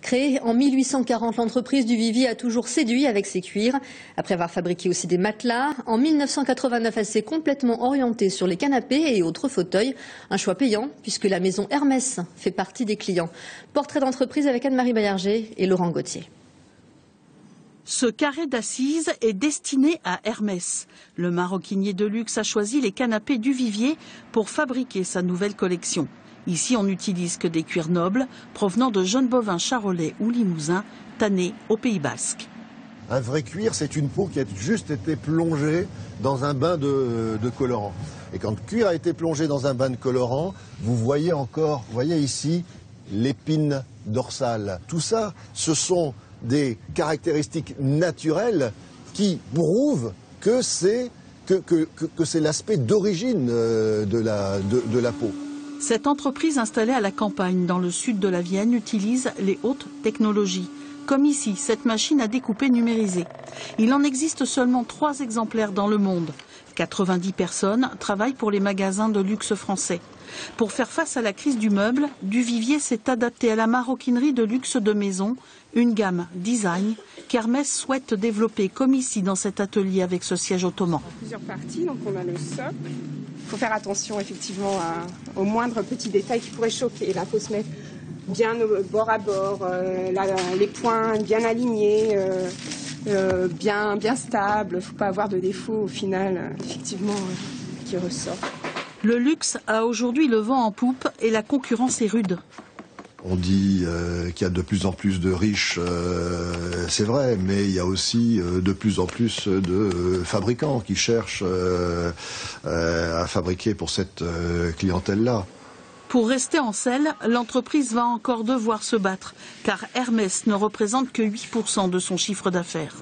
Créée en 1840, l'entreprise du Vivier a toujours séduit avec ses cuirs. Après avoir fabriqué aussi des matelas, en 1989, elle s'est complètement orientée sur les canapés et autres fauteuils. Un choix payant puisque la maison Hermès fait partie des clients. Portrait d'entreprise avec Anne-Marie Baillarger et Laurent Gauthier. Ce carré d'assises est destiné à Hermès. Le maroquinier de luxe a choisi les canapés du Vivier pour fabriquer sa nouvelle collection. Ici, on n'utilise que des cuirs nobles provenant de jeunes bovins charolais ou limousins tannés au Pays Basque. Un vrai cuir, c'est une peau qui a juste été plongée dans un bain de colorant. Et quand le cuir a été plongé dans un bain de colorant, vous voyez ici l'épine dorsale. Tout ça, ce sont des caractéristiques naturelles qui prouvent que c'est l'aspect d'origine de la peau. Cette entreprise installée à la campagne dans le sud de la Vienne utilise les hautes technologies. Comme ici, cette machine à découper numérisée. Il en existe seulement 3 exemplaires dans le monde. 90 personnes travaillent pour les magasins de luxe français. Pour faire face à la crise du meuble, du Vivier s'est adapté à la maroquinerie de luxe de maison, une gamme design qu'Hermès souhaite développer comme ici dans cet atelier avec ce siège ottoman. Plusieurs parties, donc on a le socle. Il faut faire attention effectivement aux moindres petits détails qui pourraient choquer. Là, il faut se mettre bien bord à bord, les points bien alignés, bien stables. Il ne faut pas avoir de défauts au final, effectivement, qui ressortent. Le luxe a aujourd'hui le vent en poupe et la concurrence est rude. On dit qu'il y a de plus en plus de riches, c'est vrai, mais il y a aussi de plus en plus de fabricants qui cherchent à fabriquer pour cette clientèle-là. Pour rester en selle, l'entreprise va encore devoir se battre, car Hermès ne représente que 8% de son chiffre d'affaires.